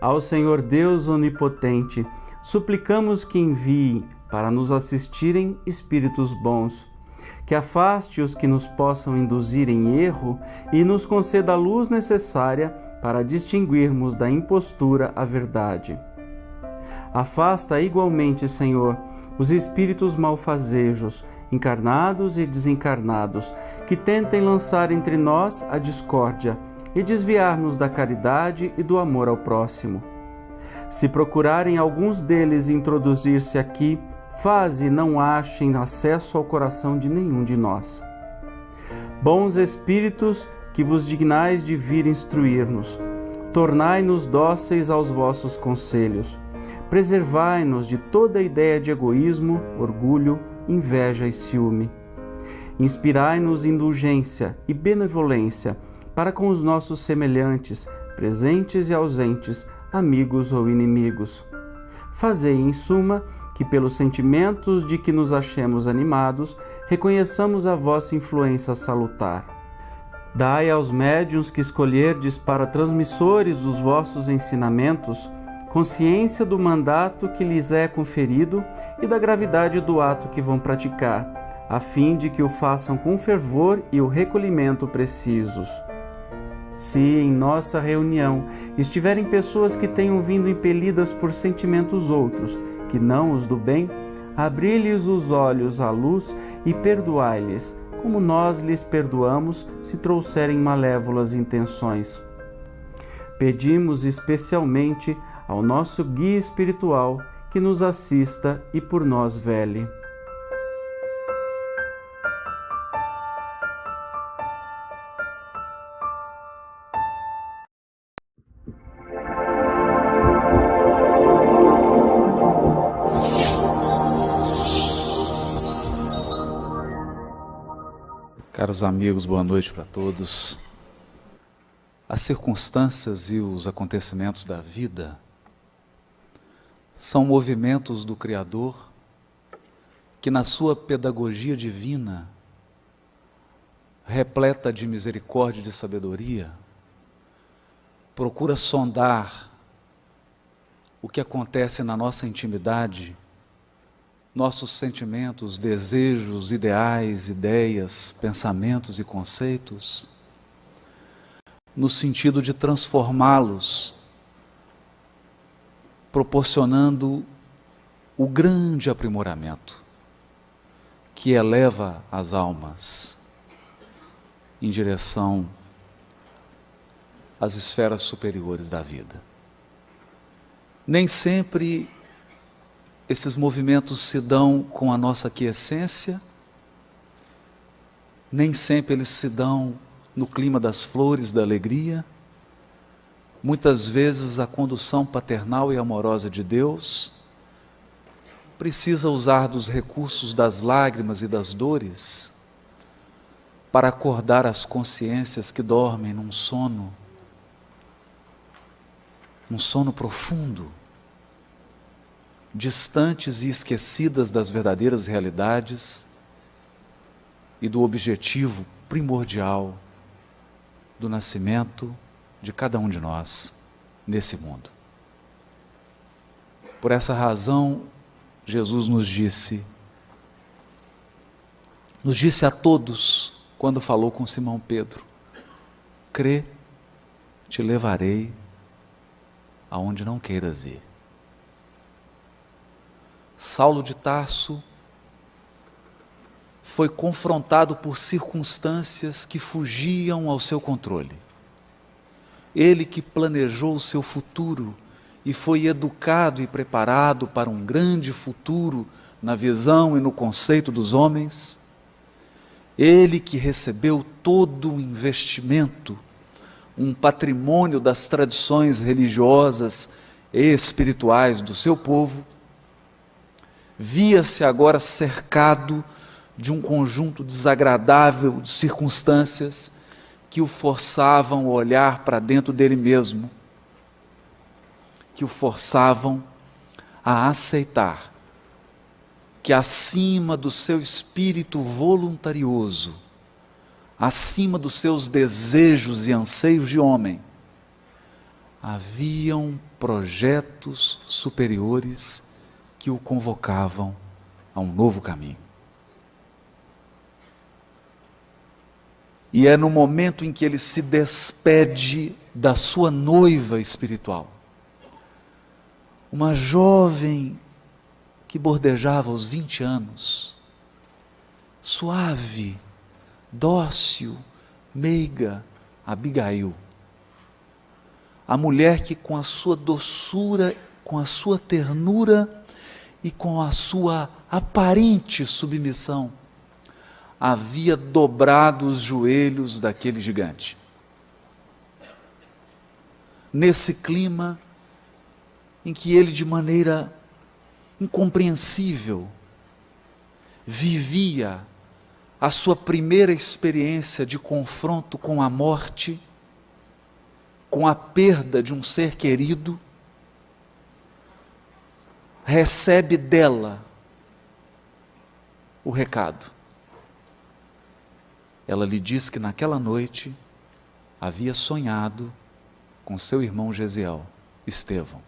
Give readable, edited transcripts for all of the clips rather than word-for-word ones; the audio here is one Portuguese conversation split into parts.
Ao Senhor Deus Onipotente, suplicamos que envie para nos assistirem espíritos bons, que afaste os que nos possam induzir em erro e nos conceda a luz necessária para distinguirmos da impostura a verdade. Afasta igualmente, Senhor, os espíritos malfazejos, encarnados e desencarnados, que tentem lançar entre nós a discórdia e desviar-nos da caridade e do amor ao próximo. Se procurarem alguns deles introduzir-se aqui, faze não achem acesso ao coração de nenhum de nós. Bons espíritos, que vos dignais de vir instruir-nos, tornai-nos dóceis aos vossos conselhos, preservai-nos de toda ideia de egoísmo, orgulho, inveja e ciúme. Inspirai-nos indulgência e benevolência para com os nossos semelhantes, presentes e ausentes, amigos ou inimigos. Fazei, em suma, que pelos sentimentos de que nos achemos animados, reconheçamos a vossa influência salutar. Dai aos médiuns que escolherdes para transmissores dos vossos ensinamentos consciência do mandato que lhes é conferido e da gravidade do ato que vão praticar, a fim de que o façam com fervor e o recolhimento precisos. Se em nossa reunião estiverem pessoas que tenham vindo impelidas por sentimentos outros, que não os do bem, abri-lhes os olhos à luz e perdoai-lhes, como nós lhes perdoamos se trouxerem malévolas intenções. Pedimos especialmente ao nosso guia espiritual que nos assista e por nós vele. Caros amigos, boa noite para todos. As circunstâncias e os acontecimentos da vida são movimentos do Criador que, na sua pedagogia divina, repleta de misericórdia e de sabedoria, procura sondar o que acontece na nossa intimidade, nossos sentimentos, desejos, ideais, ideias, pensamentos e conceitos, no sentido de transformá-los, proporcionando o grande aprimoramento que eleva as almas em direção às esferas superiores da vida. Nem sempre esses movimentos se dão com a nossa aquiescência, nem sempre eles se dão no clima das flores, da alegria. Muitas vezes a condução paternal e amorosa de Deus precisa usar dos recursos das lágrimas e das dores para acordar as consciências que dormem num sono profundo, distantes e esquecidas das verdadeiras realidades e do objetivo primordial do nascimento de cada um de nós nesse mundo. Por essa razão, Jesus nos disse a todos, quando falou com Simão Pedro: crê, te levarei aonde não queiras ir. Saulo de Tarso foi confrontado por circunstâncias que fugiam ao seu controle. Ele que planejou o seu futuro e foi educado e preparado para um grande futuro na visão e no conceito dos homens, ele que recebeu todo o investimento, um patrimônio das tradições religiosas e espirituais do seu povo, via-se agora cercado de um conjunto desagradável de circunstâncias que o forçavam a olhar para dentro dele mesmo, que o forçavam a aceitar que acima do seu espírito voluntarioso, acima dos seus desejos e anseios de homem, haviam projetos superiores que o convocavam a um novo caminho. E é no momento em que ele se despede da sua noiva espiritual, uma jovem que bordejava os 20 anos, suave, dócil, meiga, Abigail. A mulher que com a sua doçura, com a sua ternura e com a sua aparente submissão, havia dobrado os joelhos daquele gigante. Nesse clima em que ele, de maneira incompreensível, vivia a sua primeira experiência de confronto com a morte, com a perda de um ser querido, recebe dela o recado. Ela lhe diz que naquela noite havia sonhado com seu irmão Gesiel, Estevão,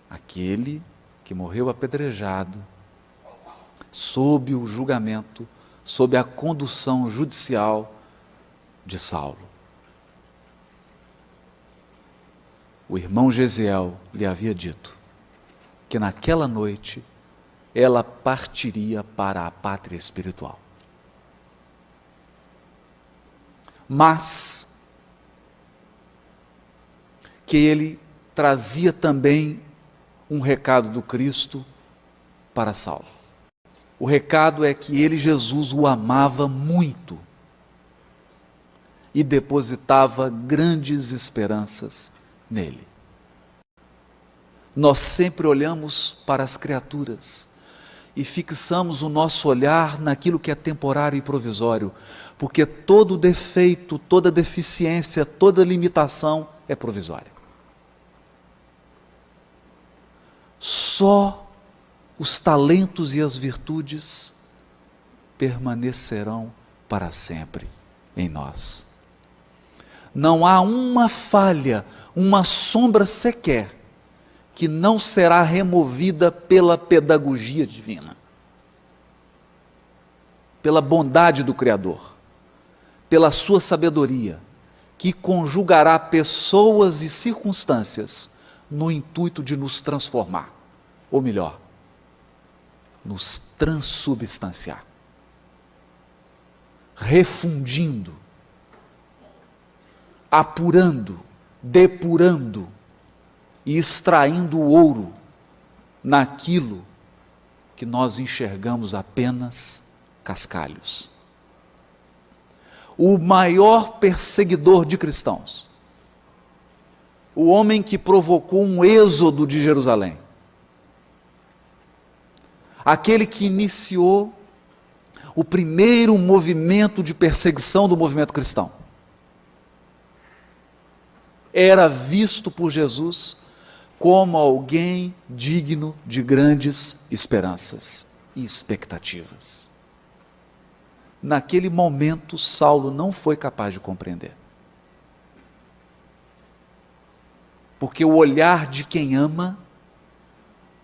aquele que morreu apedrejado, sob o julgamento, sob a condução judicial de Saulo. O irmão Gesiel lhe havia dito que naquela noite ela partiria para a pátria espiritual. Mas que ele trazia também um recado do Cristo para Saulo. O recado é que ele, Jesus, o amava muito e depositava grandes esperanças nele. Nós sempre olhamos para as criaturas e fixamos o nosso olhar naquilo que é temporário e provisório, porque todo defeito, toda deficiência, toda limitação é provisória. Só os talentos e as virtudes permanecerão para sempre em nós. Não há uma falha, uma sombra sequer, que não será removida pela pedagogia divina, pela bondade do Criador, pela sua sabedoria, que conjugará pessoas e circunstâncias no intuito de nos transformar, ou melhor, nos transubstanciar, refundindo, apurando, depurando e extraindo o ouro naquilo que nós enxergamos apenas cascalhos. O maior perseguidor de cristãos, o homem que provocou um êxodo de Jerusalém, aquele que iniciou o primeiro movimento de perseguição do movimento cristão, era visto por Jesus como alguém digno de grandes esperanças e expectativas. Naquele momento, Saulo não foi capaz de compreender. Porque o olhar de quem ama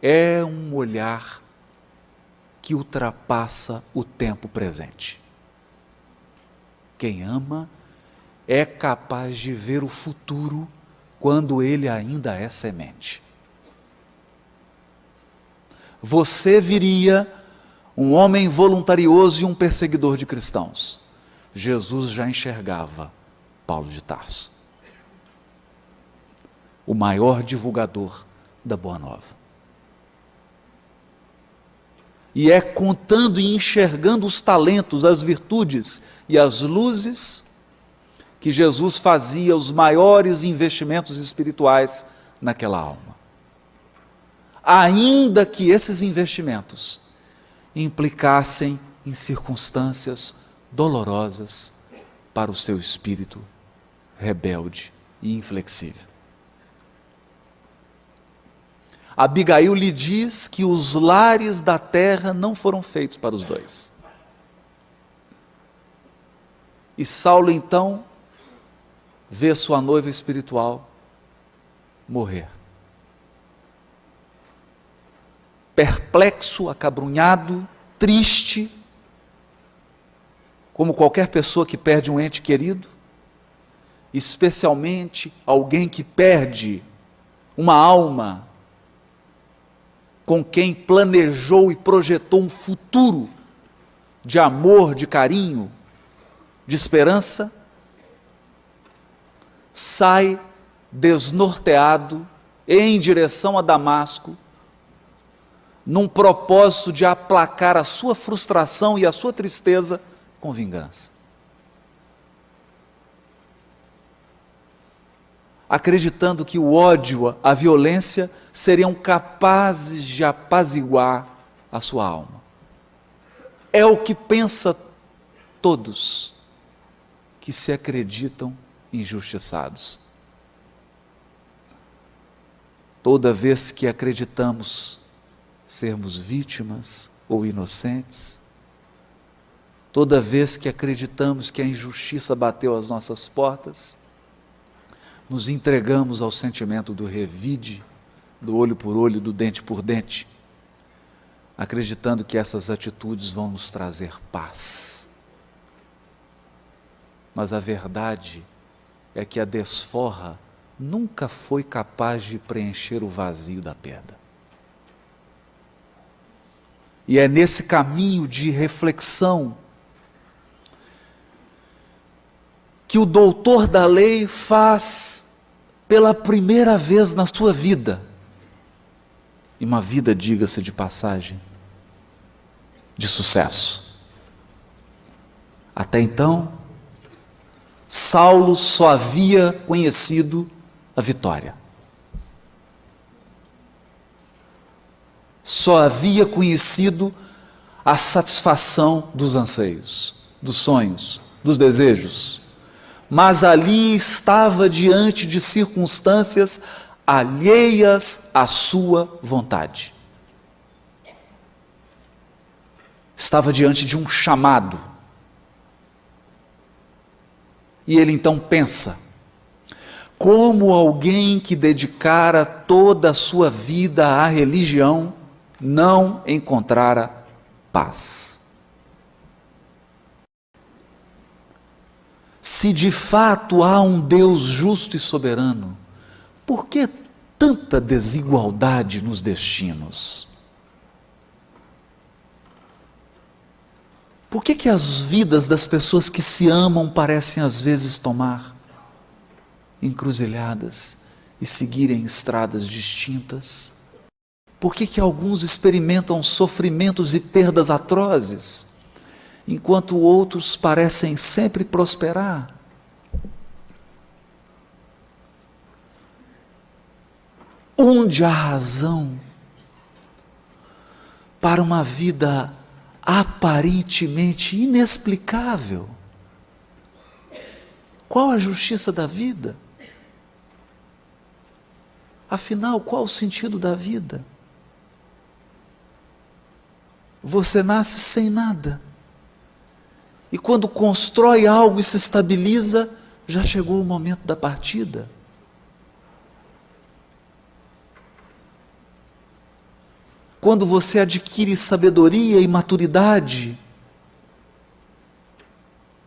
é um olhar que ultrapassa o tempo presente. Quem ama é capaz de ver o futuro quando ele ainda é semente. Você viria um homem voluntarioso e um perseguidor de cristãos. Jesus já enxergava Paulo de Tarso, o maior divulgador da Boa Nova. E é contando e enxergando os talentos, as virtudes e as luzes que Jesus fazia os maiores investimentos espirituais naquela alma. Ainda que esses investimentos implicassem em circunstâncias dolorosas para o seu espírito rebelde e inflexível. Abigail lhe diz que os lares da terra não foram feitos para os dois. E Saulo então vê sua noiva espiritual morrer. Perplexo, acabrunhado, triste, como qualquer pessoa que perde um ente querido, especialmente alguém que perde uma alma com quem planejou e projetou um futuro de amor, de carinho, de esperança, sai desnorteado em direção a Damasco, num propósito de aplacar a sua frustração e a sua tristeza com vingança. Acreditando que o ódio, a violência seriam capazes de apaziguar a sua alma. É o que pensa todos que se acreditam injustiçados. Toda vez que acreditamos sermos vítimas ou inocentes, toda vez que acreditamos que a injustiça bateu às nossas portas, nos entregamos ao sentimento do revide, do olho por olho, do dente por dente, acreditando que essas atitudes vão nos trazer paz. Mas a verdade é que a desforra nunca foi capaz de preencher o vazio da perda. E é nesse caminho de reflexão que o doutor da lei faz pela primeira vez na sua vida, e uma vida, diga-se de passagem, de sucesso. Até então, Saulo só havia conhecido a vitória. Só havia conhecido a satisfação dos anseios, dos sonhos, dos desejos. Mas ali estava diante de circunstâncias alheias à sua vontade. Estava diante de um chamado. E ele então pensa: como alguém que dedicara toda a sua vida à religião não encontrara paz? Se de fato há um Deus justo e soberano, por que tanta desigualdade nos destinos? Por que as vidas das pessoas que se amam parecem às vezes tomar encruzilhadas e seguirem estradas distintas? Por que alguns experimentam sofrimentos e perdas atrozes, enquanto outros parecem sempre prosperar? Onde há razão para uma vida aparentemente inexplicável? Qual a justiça da vida? Afinal, qual o sentido da vida? Você nasce sem nada. E quando constrói algo e se estabiliza, já chegou o momento da partida. Quando você adquire sabedoria e maturidade,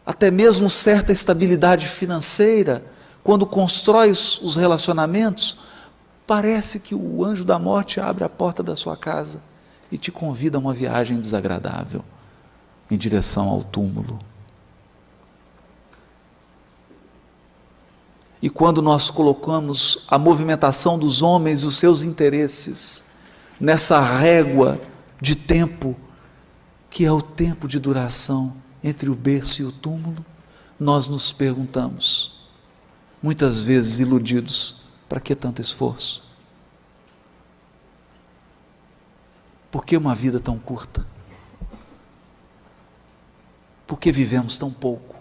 até mesmo certa estabilidade financeira, quando constrói os relacionamentos, parece que o anjo da morte abre a porta da sua casa e te convida a uma viagem desagradável em direção ao túmulo. E quando nós colocamos a movimentação dos homens e os seus interesses nessa régua de tempo, que é o tempo de duração entre o berço e o túmulo, nós nos perguntamos, muitas vezes iludidos: para que tanto esforço? Por que uma vida tão curta? Por que vivemos tão pouco?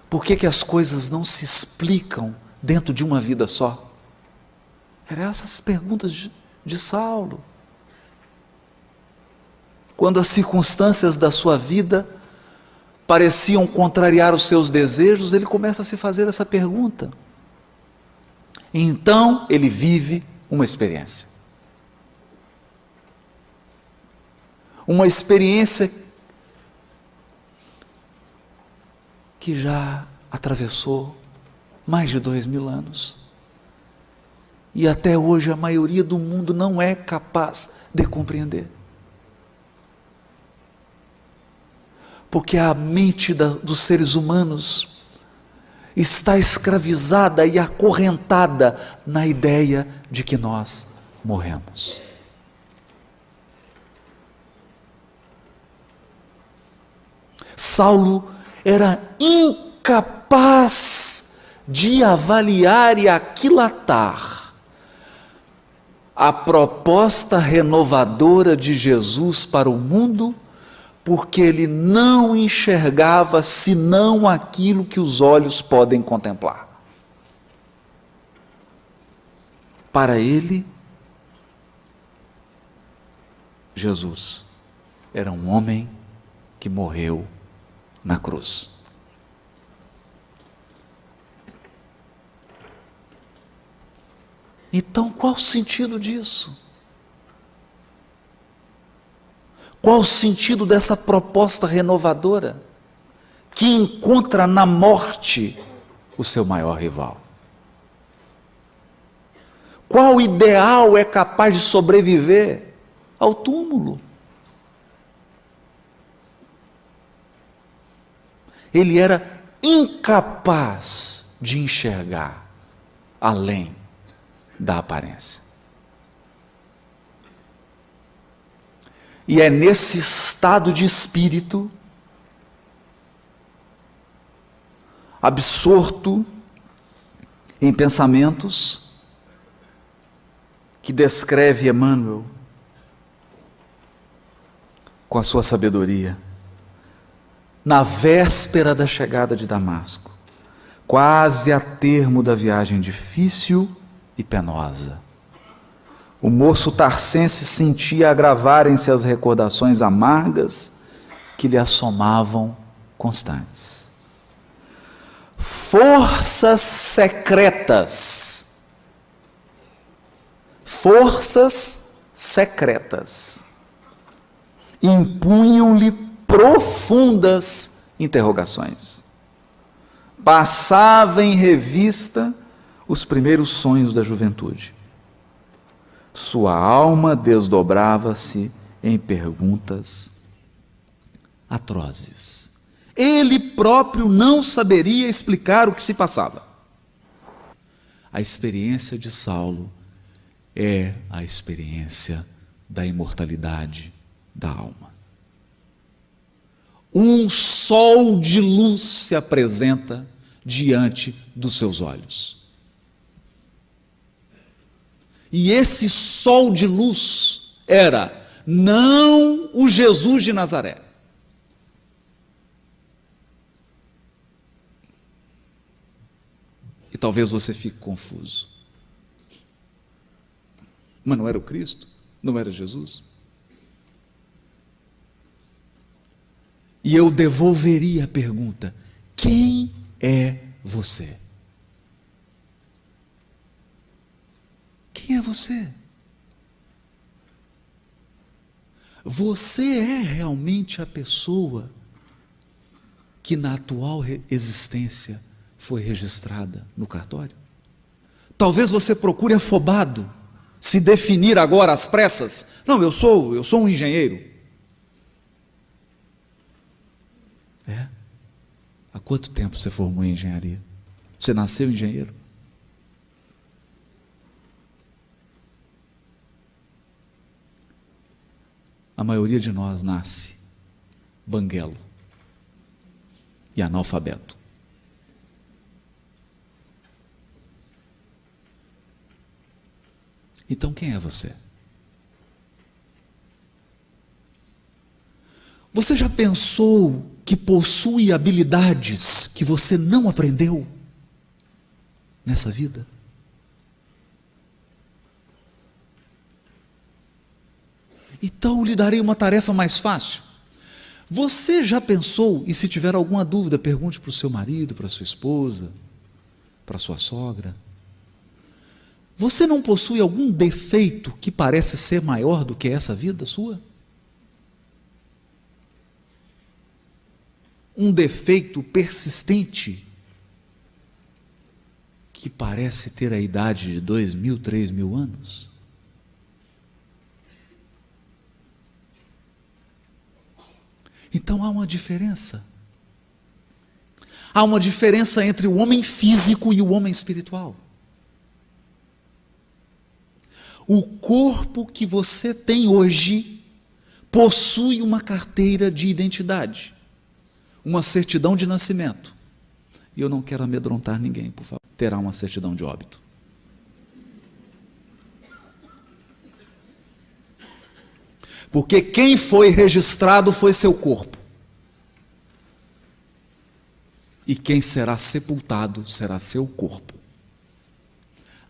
Por que as coisas não se explicam dentro de uma vida só? Eram essas perguntas de Saulo. Quando as circunstâncias da sua vida pareciam contrariar os seus desejos, ele começa a se fazer essa pergunta. Então ele vive uma experiência. Uma experiência que já atravessou mais de 2000 anos. E até hoje a maioria do mundo não é capaz de compreender. Porque a mente dos seres humanos está escravizada e acorrentada na ideia de que nós morremos. Saulo era incapaz de avaliar e aquilatar a proposta renovadora de Jesus para o mundo, porque ele não enxergava senão aquilo que os olhos podem contemplar. Para ele, Jesus era um homem que morreu na cruz. Então, qual o sentido disso? Qual o sentido dessa proposta renovadora que encontra na morte o seu maior rival? Qual ideal é capaz de sobreviver ao túmulo? Ele era incapaz de enxergar além da aparência. E é nesse estado de espírito, absorto em pensamentos, que descreve Emmanuel com a sua sabedoria. Na véspera da chegada de Damasco, quase a termo da viagem difícil e penosa, o moço tarsense sentia agravarem-se as recordações amargas que lhe assomavam constantes. Forças secretas impunham-lhe profundas interrogações. Passava em revista os primeiros sonhos da juventude. Sua alma desdobrava-se em perguntas atrozes. Ele próprio não saberia explicar o que se passava. A experiência de Saulo é a experiência da imortalidade da alma. Um sol de luz se apresenta diante dos seus olhos. E esse sol de luz era não o Jesus de Nazaré. E talvez você fique confuso. Mas não era o Cristo? Não era Jesus? E eu devolveria a pergunta: quem é você? Quem é você? Você é realmente a pessoa que na atual existência foi registrada no cartório? Talvez você procure afobado se definir agora às pressas. Não, eu sou um engenheiro. É? Há quanto tempo você formou em engenharia? Você nasceu engenheiro? A maioria de nós nasce banguelo e analfabeto. Então quem é você? Você já pensou que possui habilidades que você não aprendeu nessa vida? Então lhe darei uma tarefa mais fácil. Você já pensou, e se tiver alguma dúvida, pergunte para o seu marido, para a sua esposa, para a sua sogra. Você não possui algum defeito que parece ser maior do que essa vida sua? Um defeito persistente que parece ter a idade de 2.000, 3.000 anos? Então há uma diferença. Há uma diferença entre o homem físico e o homem espiritual. O corpo que você tem hoje possui uma carteira de identidade, uma certidão de nascimento. E eu não quero amedrontar ninguém, por favor. Terá uma certidão de óbito. Porque quem foi registrado foi seu corpo. E quem será sepultado será seu corpo.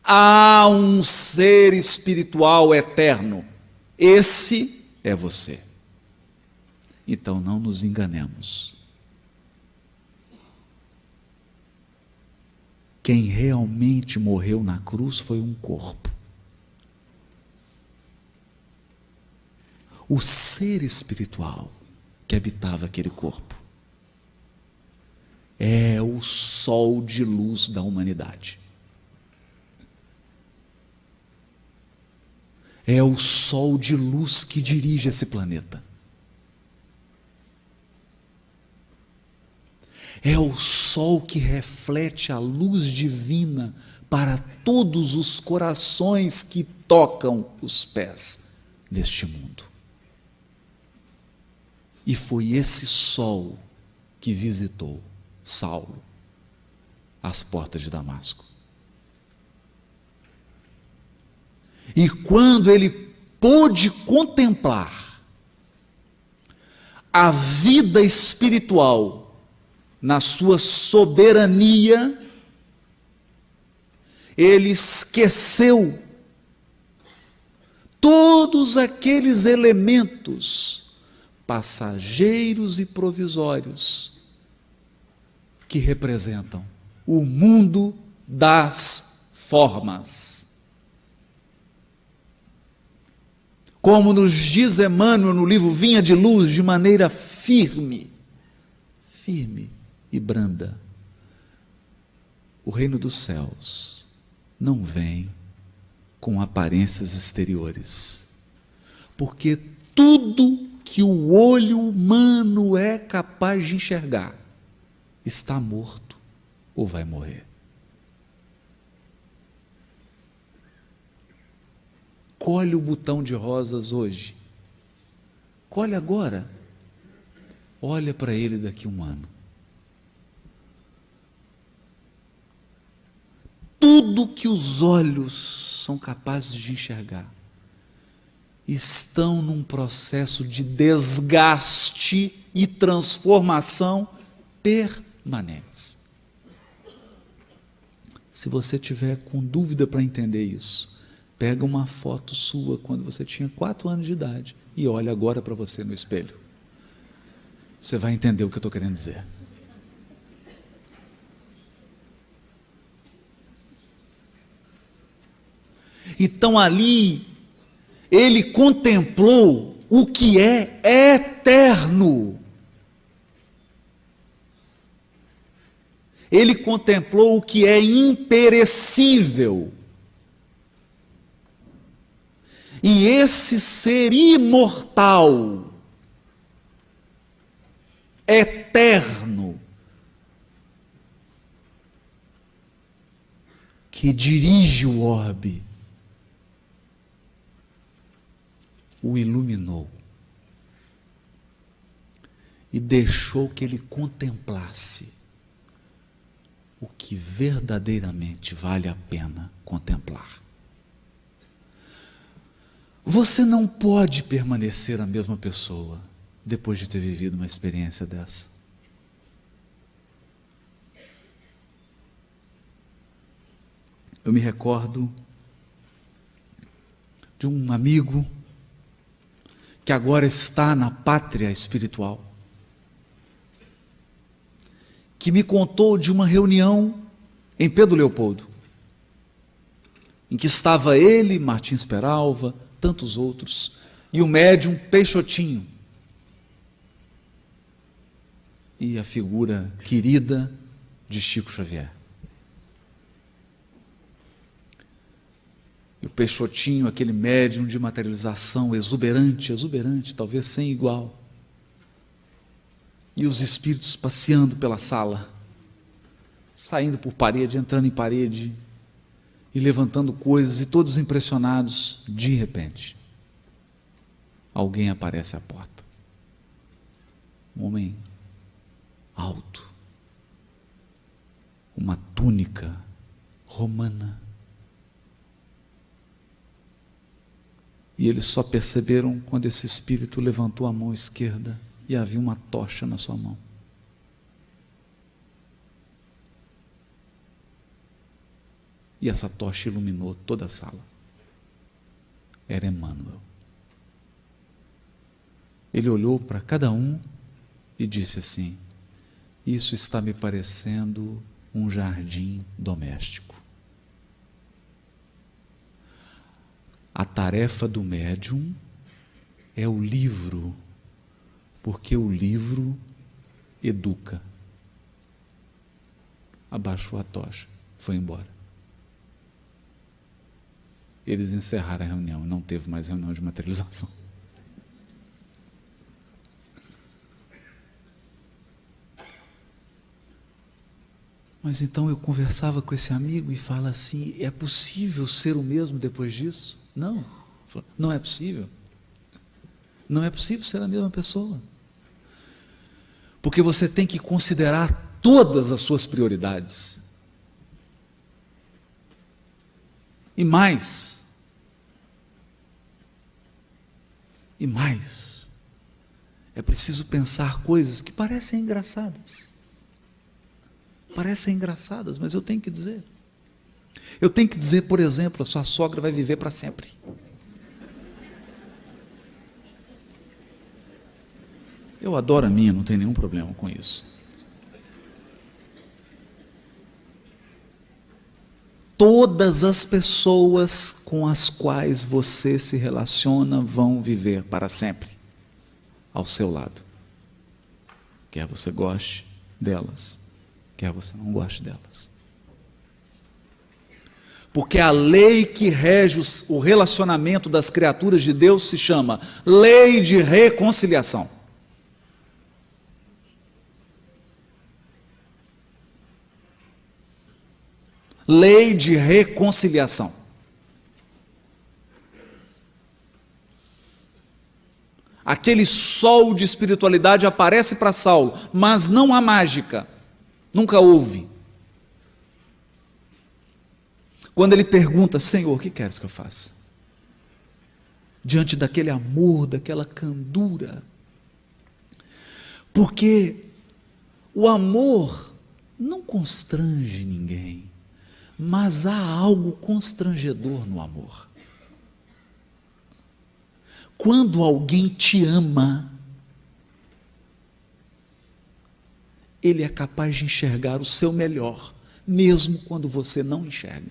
Há um ser espiritual eterno. Esse é você. Então não nos enganemos. Quem realmente morreu na cruz foi um corpo. O ser espiritual que habitava aquele corpo é o sol de luz da humanidade. É o sol de luz que dirige esse planeta. É o sol que reflete a luz divina para todos os corações que tocam os pés deste mundo. E foi esse sol que visitou Saulo às portas de Damasco. E quando ele pôde contemplar a vida espiritual na sua soberania, ele esqueceu todos aqueles elementos passageiros e provisórios que representam o mundo das formas. Como nos diz Emmanuel no livro Vinha de Luz, de maneira firme e branda, o reino dos céus não vem com aparências exteriores, porque tudo que o olho humano é capaz de enxergar está morto ou vai morrer. Colhe o botão de rosas hoje. Colhe agora. Olha para ele daqui a um ano. Tudo que os olhos são capazes de enxergar estão num processo de desgaste e transformação permanentes. Se você tiver com dúvida para entender isso, pega uma foto sua quando você tinha 4 anos de idade e olha agora para você no espelho. Você vai entender o que eu estou querendo dizer. Então ali, ele contemplou o que é eterno. Ele contemplou o que é imperecível. E esse ser imortal, eterno, que dirige o orbe, o iluminou e deixou que ele contemplasse o que verdadeiramente vale a pena contemplar. Você não pode permanecer a mesma pessoa depois de ter vivido uma experiência dessa. Eu me recordo de um amigo que agora está na pátria espiritual, que me contou de uma reunião em Pedro Leopoldo, em que estava ele, Martins Peralva, tantos outros, e o médium Peixotinho, e a figura querida de Chico Xavier. E o Peixotinho, aquele médium de materialização exuberante, talvez sem igual. E os espíritos passeando pela sala, saindo por parede, entrando em parede, e levantando coisas, e todos impressionados. De repente, alguém aparece à porta. Um homem alto, uma túnica romana. E eles só perceberam quando esse espírito levantou a mão esquerda e havia uma tocha na sua mão. E essa tocha iluminou toda a sala. Era Emmanuel. Ele olhou para cada um e disse assim: isso está me parecendo um jardim doméstico. A tarefa do médium é o livro, porque o livro educa. Abaixou a tocha, foi embora. Eles encerraram a reunião, não teve mais reunião de materialização. Mas então eu conversava com esse amigo e fala assim: é possível ser o mesmo depois disso? Não, não é possível. Não é possível ser a mesma pessoa. Porque você tem que considerar todas as suas prioridades. E mais, é preciso pensar coisas que parecem engraçadas. Parecem engraçadas, mas eu tenho que dizer. Eu tenho que dizer, por exemplo, a sua sogra vai viver para sempre. Eu adoro a minha, não tenho nenhum problema com isso. Todas as pessoas com as quais você se relaciona vão viver para sempre ao seu lado. Quer você goste delas, quer você não goste delas. Porque a lei que rege o relacionamento das criaturas de Deus se chama lei de reconciliação. Lei de reconciliação. Aquele sol de espiritualidade aparece para Saulo, mas não há mágica, nunca houve. Quando ele pergunta: Senhor, o que queres que eu faça? Diante daquele amor, daquela candura. Porque o amor não constrange ninguém, mas há algo constrangedor no amor. Quando alguém te ama, ele é capaz de enxergar o seu melhor, mesmo quando você não enxerga.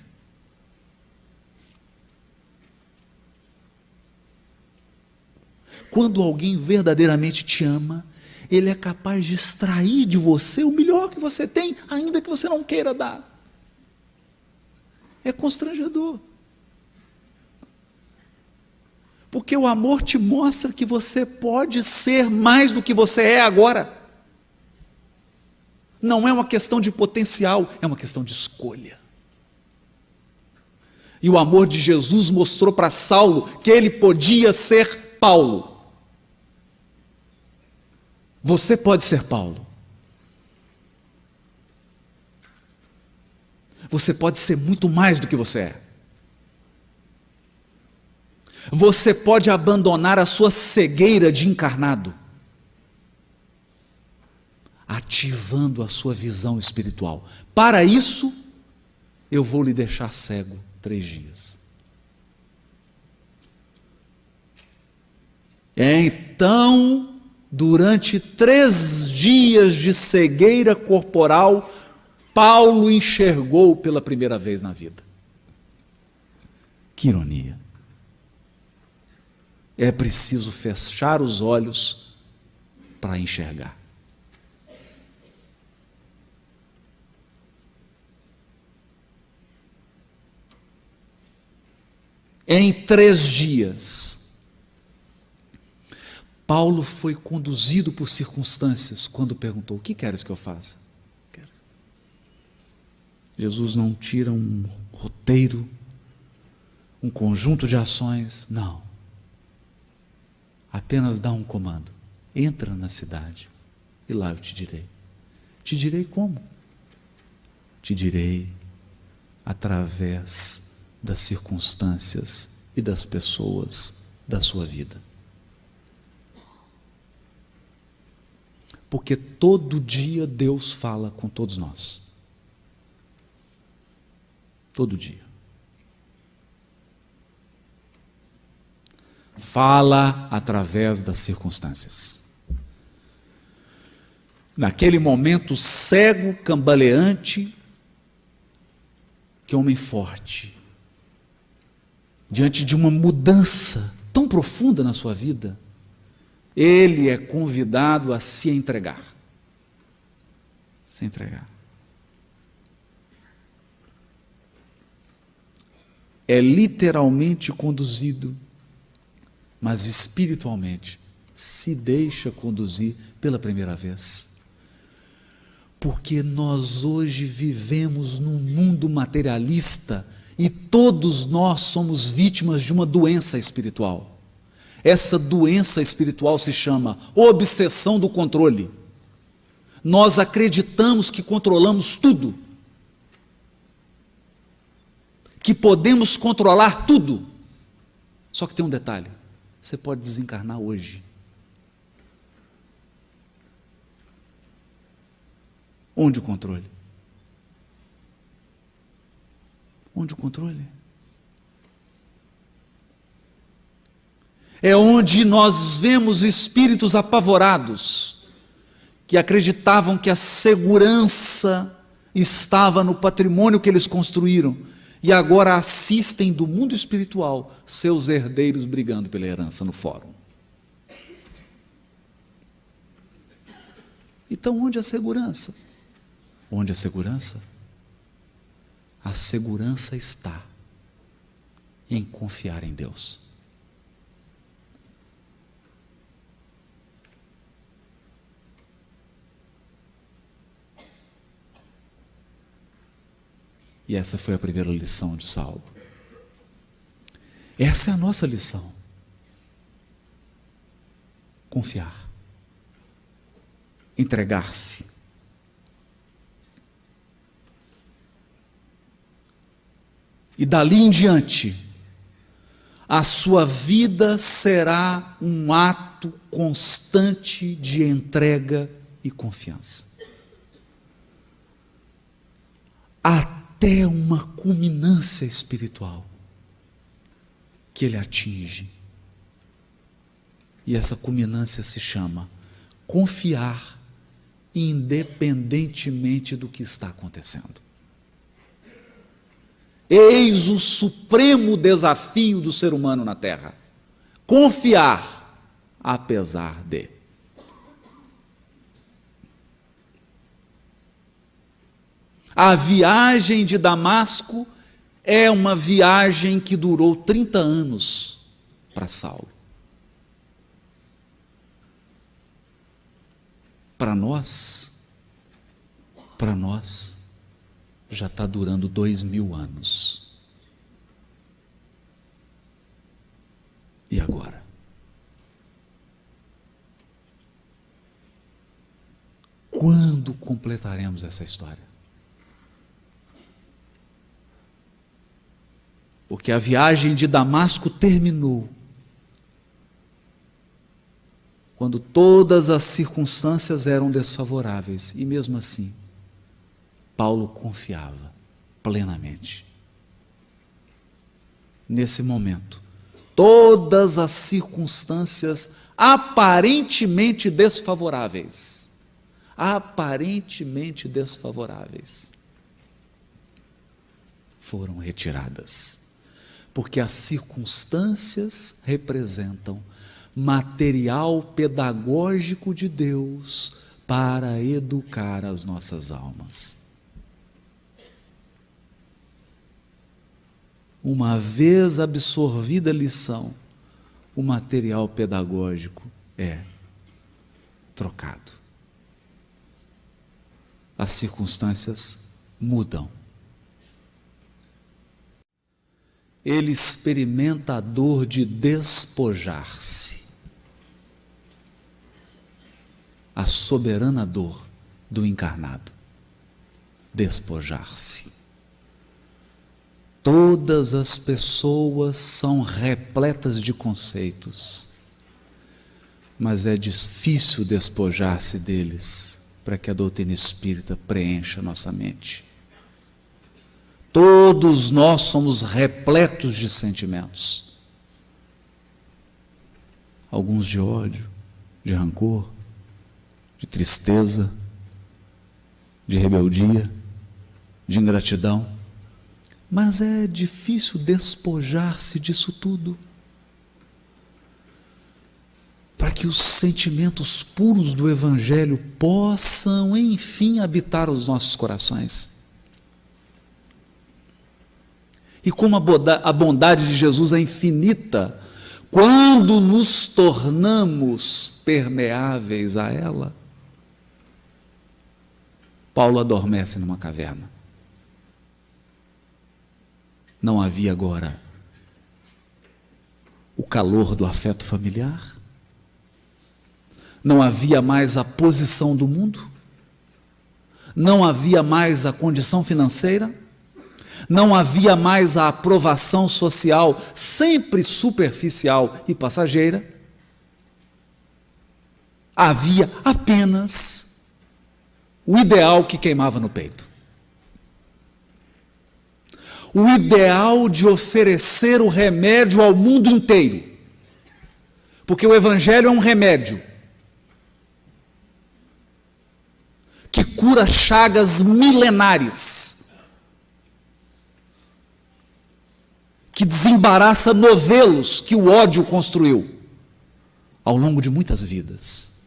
Quando alguém verdadeiramente te ama, ele é capaz de extrair de você o melhor que você tem, ainda que você não queira dar. É constrangedor. Porque o amor te mostra que você pode ser mais do que você é agora. Não é uma questão de potencial, é uma questão de escolha. E o amor de Jesus mostrou para Saulo que ele podia ser Paulo. Você pode ser Paulo. Você pode ser muito mais do que você é. Você pode abandonar a sua cegueira de encarnado, ativando a sua visão espiritual. Para isso, eu vou lhe deixar cego 3 dias. Então, Durante 3 dias de cegueira corporal, Paulo enxergou pela primeira vez na vida. Que ironia. É preciso fechar os olhos para enxergar. Em 3 dias, Paulo foi conduzido por circunstâncias quando perguntou: o que queres que eu faça? Jesus não tira um roteiro, um conjunto de ações, não. Apenas dá um comando: entra na cidade e lá eu te direi. Te direi como? Te direi através das circunstâncias e das pessoas da sua vida. Porque todo dia Deus fala com todos nós. Todo dia. Fala através das circunstâncias. Naquele momento cego, cambaleante, que homem forte, diante de uma mudança tão profunda na sua vida, ele é convidado a se entregar. Se entregar. É literalmente conduzido, mas espiritualmente se deixa conduzir pela primeira vez. Porque nós hoje vivemos num mundo materialista e todos nós somos vítimas de uma doença espiritual. Essa doença espiritual se chama obsessão do controle. Nós acreditamos que controlamos tudo, que podemos controlar tudo. Só que tem um detalhe: você pode desencarnar hoje. Onde o controle? Onde o controle? É onde nós vemos espíritos apavorados, que acreditavam que a segurança estava no patrimônio que eles construíram, e agora assistem do mundo espiritual seus herdeiros brigando pela herança no fórum. Então, onde a segurança? Onde a segurança? A segurança está em confiar em Deus. E essa foi a primeira lição de Saulo. Essa é a nossa lição. Confiar. Entregar-se. E dali em diante, a sua vida será um ato constante de entrega e confiança. Até uma culminância espiritual que ele atinge. E essa culminância se chama confiar independentemente do que está acontecendo. Eis o supremo desafio do ser humano na Terra: confiar apesar de. A viagem de Damasco é uma viagem que durou 30 anos para Saulo. Para nós, já está durando 2000 anos. E agora? Quando completaremos essa história? Porque a viagem de Damasco terminou quando todas as circunstâncias eram desfavoráveis, e mesmo assim, Paulo confiava plenamente. Nesse momento, todas as circunstâncias aparentemente desfavoráveis. Aparentemente desfavoráveis. Foram retiradas. Porque as circunstâncias representam material pedagógico de Deus para educar as nossas almas. Uma vez absorvida a lição, o material pedagógico é trocado. As circunstâncias mudam. Ele experimenta a dor de despojar-se. A soberana dor do encarnado. Despojar-se. Todas as pessoas são repletas de conceitos, mas é difícil despojar-se deles para que a doutrina espírita preencha nossa mente. Todos nós somos repletos de sentimentos. Alguns de ódio, de rancor, de tristeza, de rebeldia, de ingratidão. Mas é difícil despojar-se disso tudo, para que os sentimentos puros do Evangelho possam, enfim, habitar os nossos corações. E como a bondade de Jesus é infinita, quando nos tornamos permeáveis a ela, Paulo adormece numa caverna. Não havia agora o calor do afeto familiar, não havia mais a posição do mundo, não havia mais a condição financeira, não havia mais a aprovação social, sempre superficial e passageira. Havia apenas o ideal que queimava no peito. O ideal de oferecer o remédio ao mundo inteiro. Porque o Evangelho é um remédio que cura chagas milenares, que desembaraça novelos que o ódio construiu ao longo de muitas vidas.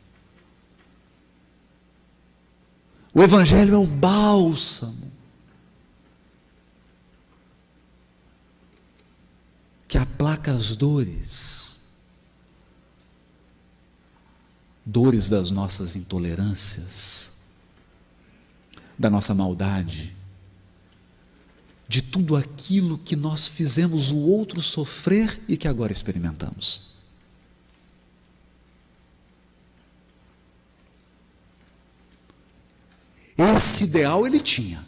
O Evangelho é o bálsamo que aplaca as dores das nossas intolerâncias, da nossa maldade, de tudo aquilo que nós fizemos o outro sofrer e que agora experimentamos. Esse ideal ele tinha,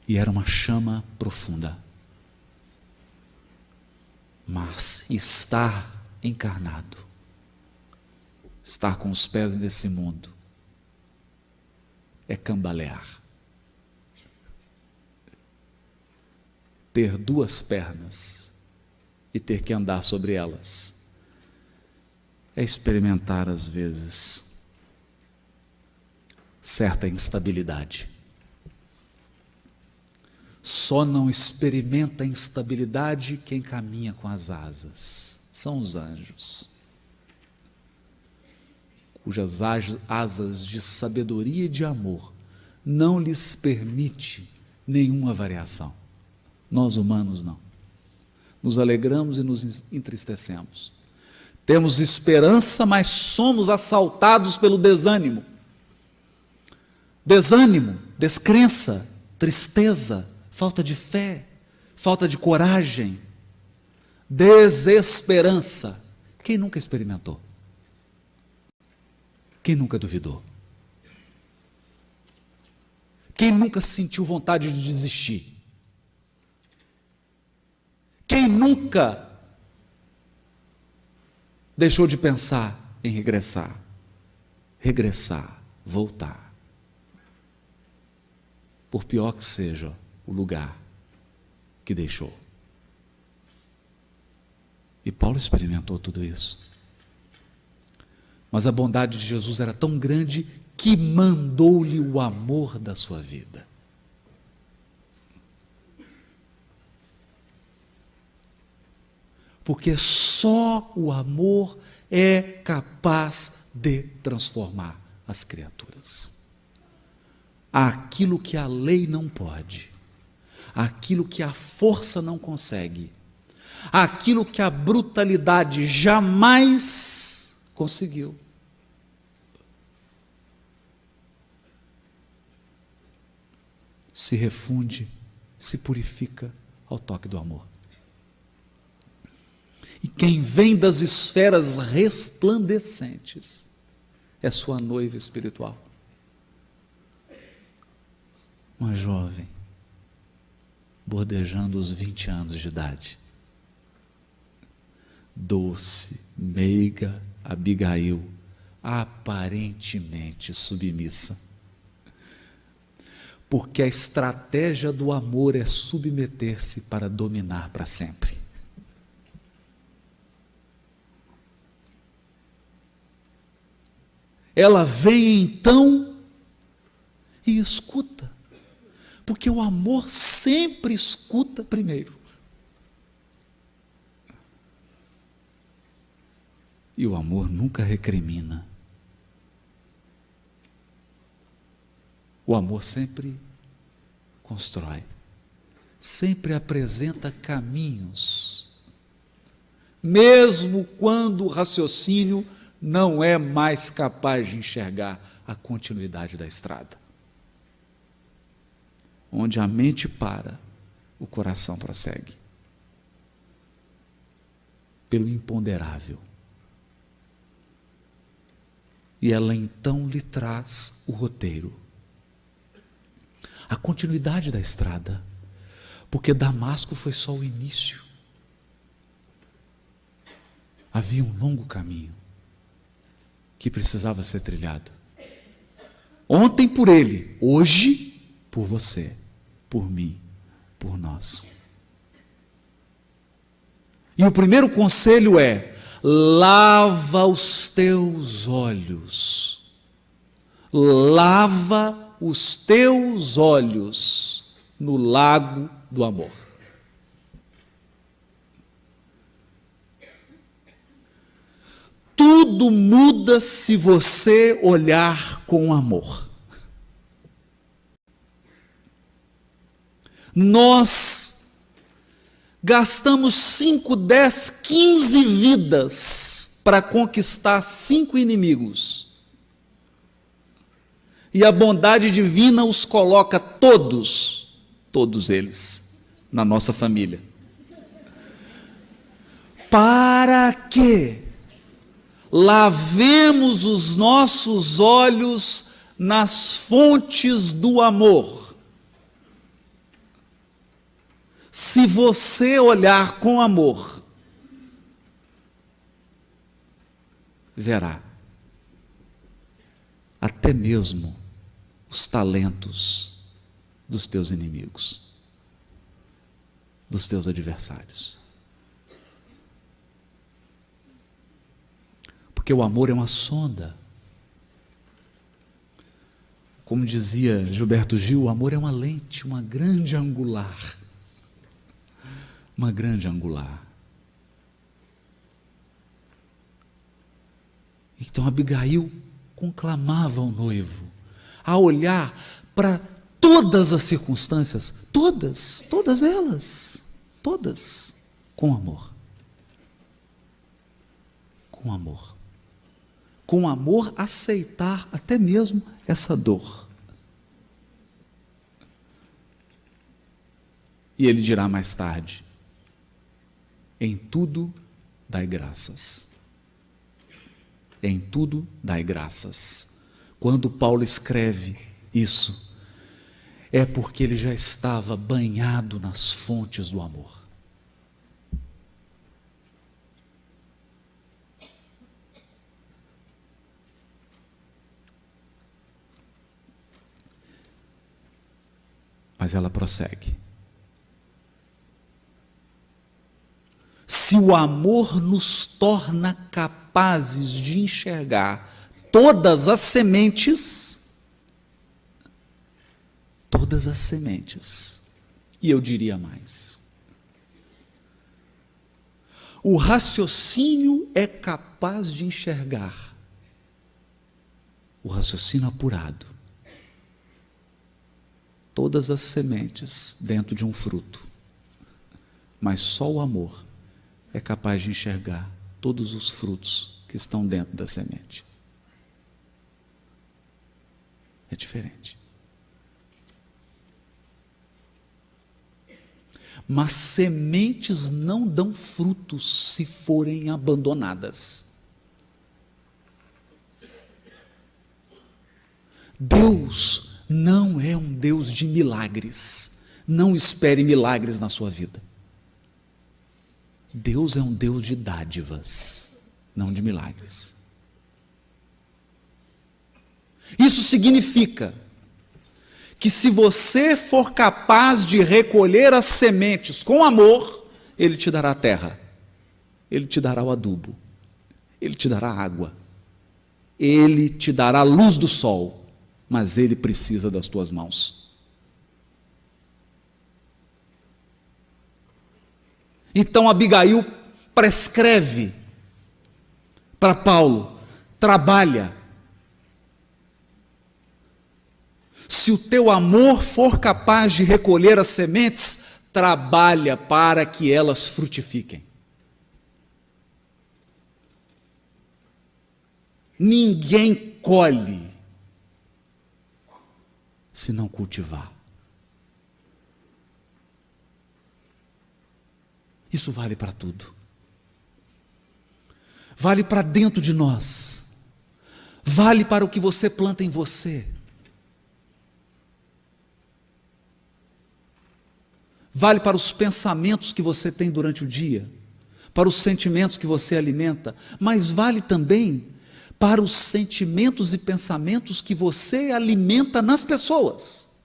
e era uma chama profunda. Mas estar encarnado, estar com os pés nesse mundo, é cambalear. Ter duas pernas e ter que andar sobre elas é experimentar, às vezes, certa instabilidade. Só não experimenta instabilidade quem caminha com as asas. São os anjos, cujas asas de sabedoria e de amor não lhes permite nenhuma variação. Nós humanos não. Nos alegramos e nos entristecemos. Temos esperança, mas somos assaltados pelo desânimo. Desânimo, descrença, tristeza, falta de fé, falta de coragem, desesperança. Quem nunca experimentou? Quem nunca duvidou? Quem nunca sentiu vontade de desistir? Quem nunca deixou de pensar em regressar? Regressar, voltar. Por pior que seja o lugar que deixou. E Paulo experimentou tudo isso. Mas a bondade de Jesus era tão grande que mandou-lhe o amor da sua vida. Porque só o amor é capaz de transformar as criaturas. Aquilo que a lei não pode, aquilo que a força não consegue, aquilo que a brutalidade jamais conseguiu. Se refunde, se purifica ao toque do amor. E quem vem das esferas resplandecentes é sua noiva espiritual. Uma jovem, bordejando os 20 anos de idade. Doce, meiga Abigail, aparentemente submissa. Porque a estratégia do amor é submeter-se para dominar para sempre. Ela vem então e escuta, porque o amor sempre escuta primeiro. E o amor nunca recrimina. O amor sempre constrói, sempre apresenta caminhos, mesmo quando o raciocínio não é mais capaz de enxergar a continuidade da estrada. Onde a mente para, o coração prossegue. Pelo imponderável. E ela então lhe traz o roteiro. A continuidade da estrada. Porque Damasco foi só o início. Havia um longo caminho que precisava ser trilhado. Ontem por ele, hoje por você, por mim, por nós. E o primeiro conselho é: lava os teus olhos. Lava os teus olhos no lago do amor. Tudo muda se você olhar com amor. Nós gastamos 5, 10, 15 vidas para conquistar 5 inimigos. E a bondade divina os coloca todos eles, na nossa família. Para que lavemos os nossos olhos nas fontes do amor. Se você olhar com amor, verá até mesmo os talentos dos teus inimigos, dos teus adversários. Porque o amor é uma sonda. Como dizia Gilberto Gil, o amor é uma lente, uma grande angular. Uma grande angular. Então Abigail conclamava ao noivo a olhar para todas as circunstâncias, todas elas, todas, com amor. Com amor. Com amor aceitar até mesmo essa dor. E ele dirá mais tarde: em tudo dai graças. Em tudo dai graças. Quando Paulo escreve isso, é porque ele já estava banhado nas fontes do amor. Mas ela prossegue. se o amor nos torna capazes de enxergar todas as sementes, e eu diria mais, o raciocínio é capaz de enxergar, o raciocínio apurado, todas as sementes dentro de um fruto, mas só o amor é capaz de enxergar todos os frutos que estão dentro da semente. É diferente. Mas sementes não dão frutos se forem abandonadas. Deus não é um Deus de milagres. Não espere milagres na sua vida. Deus é um Deus de dádivas, não de milagres. Isso significa que se você for capaz de recolher as sementes com amor, Ele te dará a terra, Ele te dará o adubo, Ele te dará a água, Ele te dará a luz do sol, mas Ele precisa das tuas mãos. Então Abigail prescreve para Paulo: trabalha. Se o teu amor for capaz de recolher as sementes, trabalha para que elas frutifiquem. Ninguém colhe se não cultivar. Isso vale para tudo. Vale para dentro de nós. Vale para o que você planta em você. Vale para os pensamentos que você tem durante o dia, para os sentimentos que você alimenta, mas vale também para os sentimentos e pensamentos que você alimenta nas pessoas.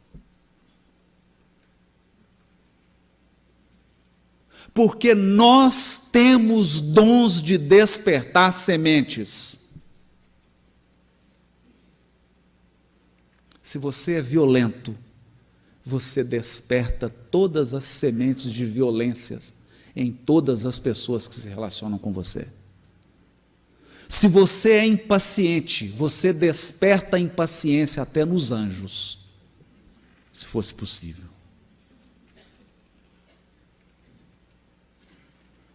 Porque nós temos dons de despertar sementes. Se você é violento, você desperta todas as sementes de violências em todas as pessoas que se relacionam com você. Se você é impaciente, você desperta a impaciência até nos anjos, se fosse possível.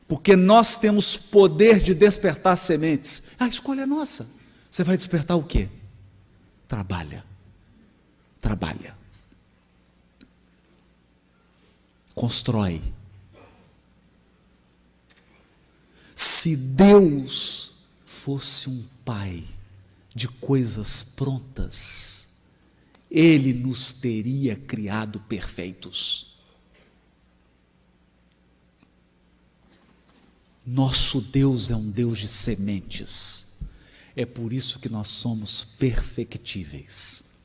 Porque nós temos poder de despertar sementes. A escolha é nossa. Você vai despertar o quê? Trabalha. Trabalha. Constrói. Se Deus fosse um pai de coisas prontas, Ele nos teria criado perfeitos. Nosso Deus é um Deus de sementes. É por isso que nós somos perfectíveis.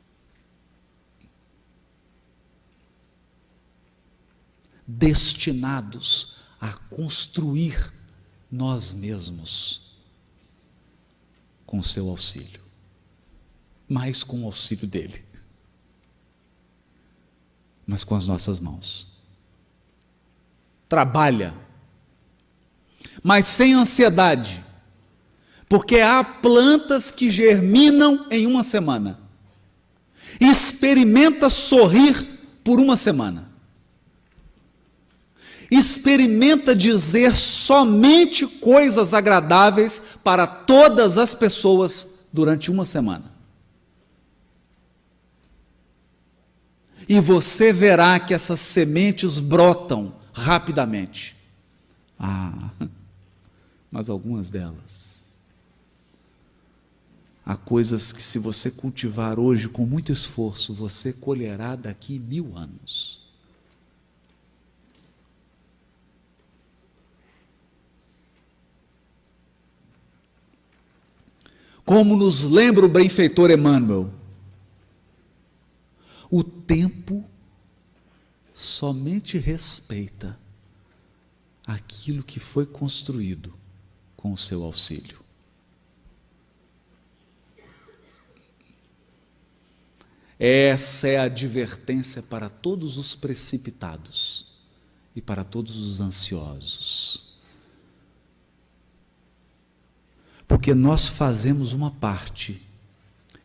Destinados a construir nós mesmos com o seu auxílio, mais com o auxílio dele, mas com as nossas mãos. Trabalha, mas sem ansiedade, porque há plantas que germinam em uma semana. Experimenta sorrir por uma semana. Experimenta dizer somente coisas agradáveis para todas as pessoas durante uma semana. E você verá que essas sementes brotam rapidamente. Mas algumas delas, há coisas que, se você cultivar hoje com muito esforço, você colherá daqui 1000 anos. Como nos lembra o benfeitor Emmanuel, o tempo somente respeita aquilo que foi construído com o seu auxílio. Essa é a advertência para todos os precipitados e para todos os ansiosos. Porque nós fazemos uma parte,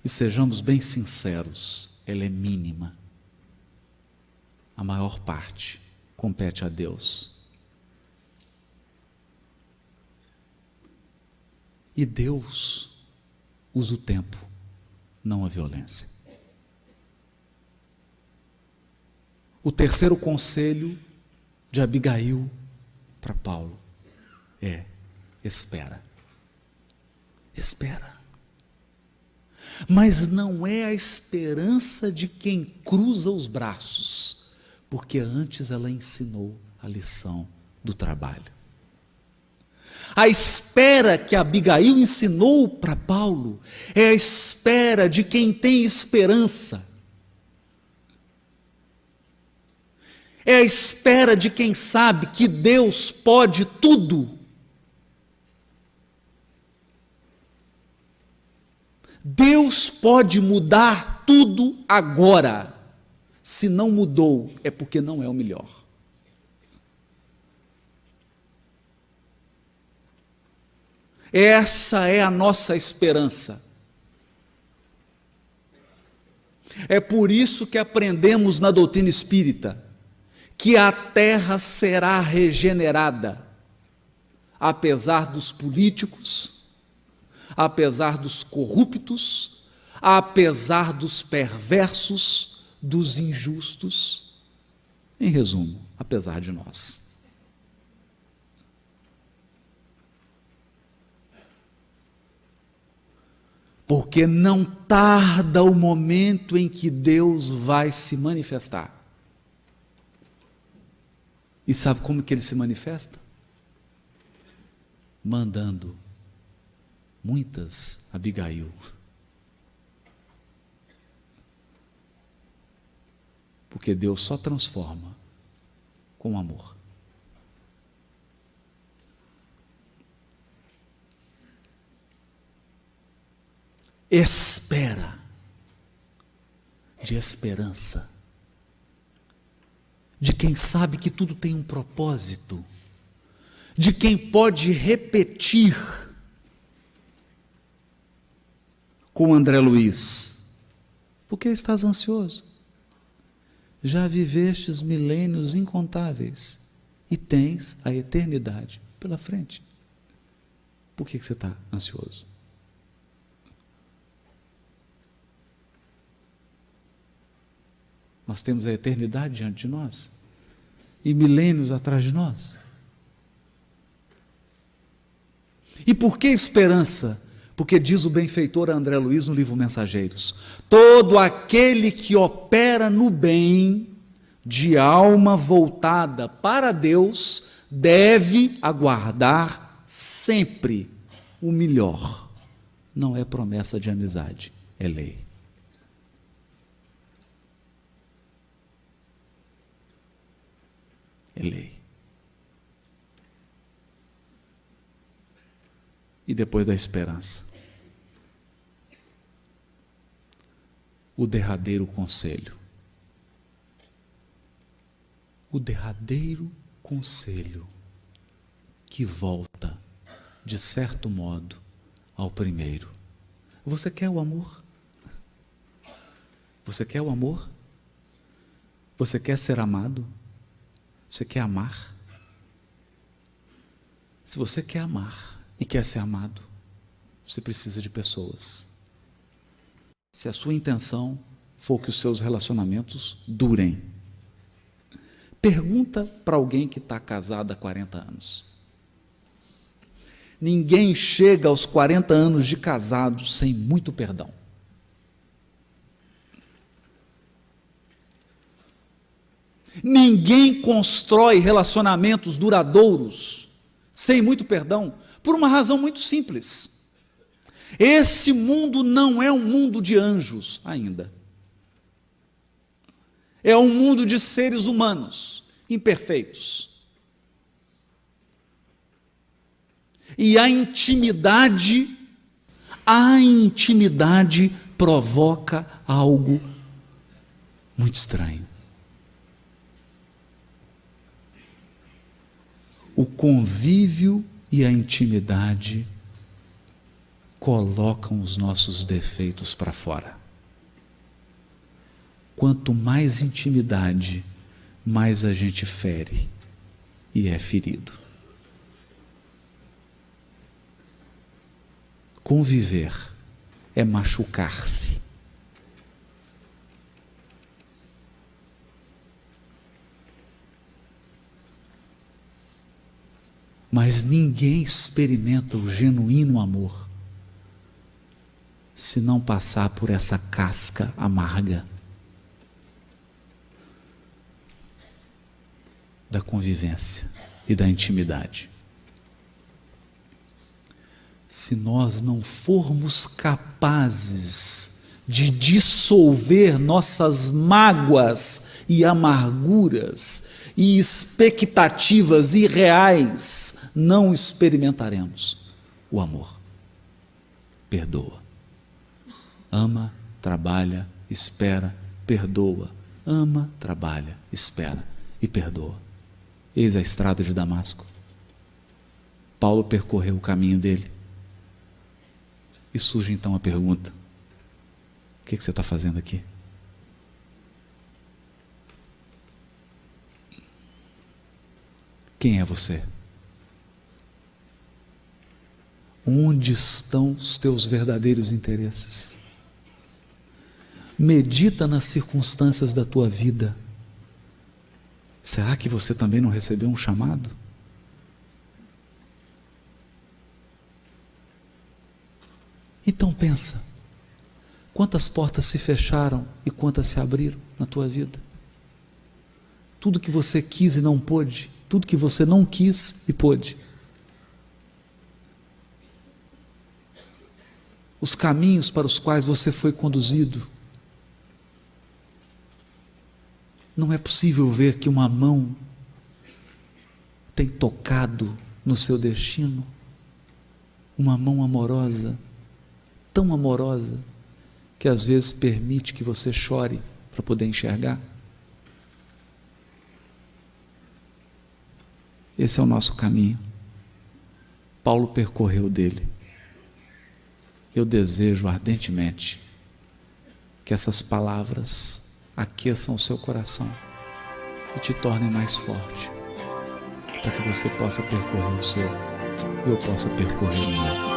e sejamos bem sinceros, ela é mínima. A maior parte compete a Deus. E Deus usa o tempo, não a violência. O terceiro conselho de Abigail para Paulo é: espera. Espera. Mas não é a esperança de quem cruza os braços, porque antes ela ensinou a lição do trabalho. A espera que Abigail ensinou para Paulo é a espera de quem tem esperança. É a espera de quem sabe que Deus pode tudo. Deus pode mudar tudo agora. Se não mudou, é porque não é o melhor. Essa é a nossa esperança. É por isso que aprendemos na doutrina espírita que a terra será regenerada, apesar dos políticos, apesar dos corruptos, apesar dos perversos, dos injustos, em resumo, apesar de nós. Porque não tarda o momento em que Deus vai se manifestar. E sabe como que ele se manifesta? Mandando muitas Abigail. Porque Deus só transforma com amor. Espera de esperança. De quem sabe que tudo tem um propósito, de quem pode repetir, com André Luiz: por que estás ansioso? Já vivestes milênios incontáveis e tens a eternidade pela frente. Por que você está ansioso? Nós temos a eternidade diante de nós e milênios atrás de nós. E por que esperança? Porque diz o benfeitor André Luiz no livro Mensageiros: todo aquele que opera no bem, de alma voltada para Deus, deve aguardar sempre o melhor. Não é promessa de amizade, é lei. É lei. E depois da esperança, o derradeiro conselho. O derradeiro conselho que volta, de certo modo, ao primeiro. Você quer o amor? Você quer o amor? Você quer ser amado? Você quer amar? Se você quer amar e quer ser amado, você precisa de pessoas. Se a sua intenção for que os seus relacionamentos durem, pergunta para alguém que está casado há 40 anos. Ninguém chega aos 40 anos de casado sem muito perdão. Ninguém constrói relacionamentos duradouros sem muito perdão, por uma razão muito simples. Esse mundo não é um mundo de anjos ainda. É um mundo de seres humanos imperfeitos. E a intimidade provoca algo muito estranho. O convívio e a intimidade colocam os nossos defeitos para fora. Quanto mais intimidade, mais a gente fere e é ferido. Conviver é machucar-se. Mas ninguém experimenta o genuíno amor se não passar por essa casca amarga da convivência e da intimidade. Se nós não formos capazes de dissolver nossas mágoas e amarguras e expectativas irreais, não experimentaremos o amor. Perdoa. Ama, trabalha, espera, perdoa. Ama, trabalha, espera e perdoa. Eis a estrada de Damasco. Paulo percorreu o caminho dele. E surge então a pergunta: o que você está fazendo aqui? Quem é você? Onde estão os teus verdadeiros interesses? Medita nas circunstâncias da tua vida. Será que você também não recebeu um chamado? Então pensa, quantas portas se fecharam e quantas se abriram na tua vida? Tudo que você quis e não pôde, tudo que você não quis e pôde. Os caminhos para os quais você foi conduzido. Não é possível ver que uma mão tem tocado no seu destino, uma mão amorosa, tão amorosa, que às vezes permite que você chore para poder enxergar. Esse é o nosso caminho. Paulo percorreu dele. Eu desejo ardentemente que essas palavras aqueçam o seu coração e te tornem mais forte, para que você possa percorrer o seu e eu possa percorrer o meu.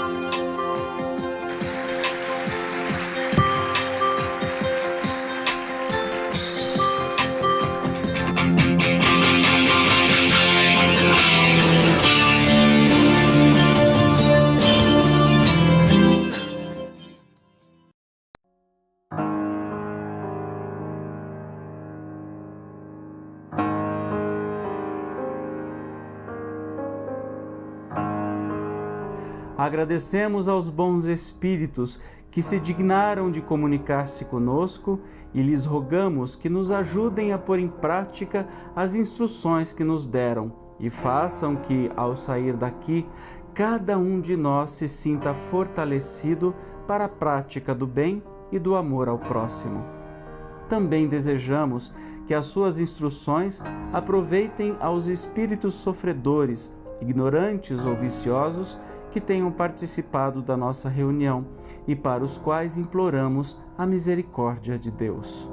Agradecemos aos bons espíritos que se dignaram de comunicar-se conosco e lhes rogamos que nos ajudem a pôr em prática as instruções que nos deram e façam que, ao sair daqui, cada um de nós se sinta fortalecido para a prática do bem e do amor ao próximo. Também desejamos que as suas instruções aproveitem aos espíritos sofredores, ignorantes ou viciosos, que tenham participado da nossa reunião e para os quais imploramos a misericórdia de Deus.